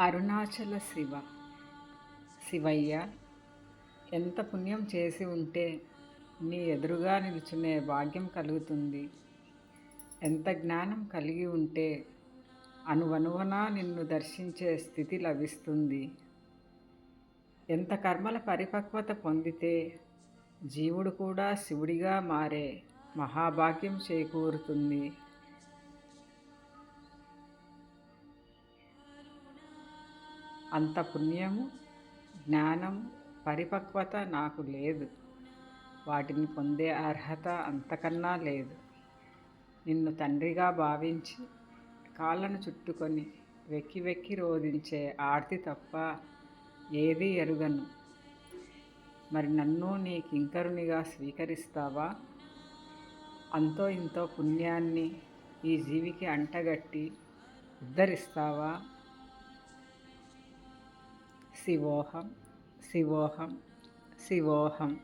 అరుణాచల శివయ్య, ఎంత పుణ్యం చేసి ఉంటే నీ ఎదురుగా నిలుచునే భాగ్యం కలుగుతుంది. ఎంత జ్ఞానం కలిగి ఉంటే అనువనువనా నిన్ను దర్శించే స్థితి లభిస్తుంది. ఎంత కర్మల పరిపక్వత పొందితే జీవుడు కూడా శివుడిగా మారే మహాభాగ్యం చేకూరుతుంది. అంత పుణ్యము, జ్ఞానం, పరిపక్వత నాకు లేదు. వాటిని పొందే అర్హత అంతకన్నా లేదు. నిన్ను తండ్రిగా భావించి కాళ్ళను చుట్టుకొని వెక్కి వెక్కి రోధించే ఆర్తి తప్ప ఏదీ ఎరుగను. మరి నన్ను నీ కింకరునిగా స్వీకరిస్తావా? అంతో ఇంతో పుణ్యాన్ని ఈ జీవికి అంటగట్టి ఉద్ధరిస్తావా? శివోహం శివోహం శివోహం.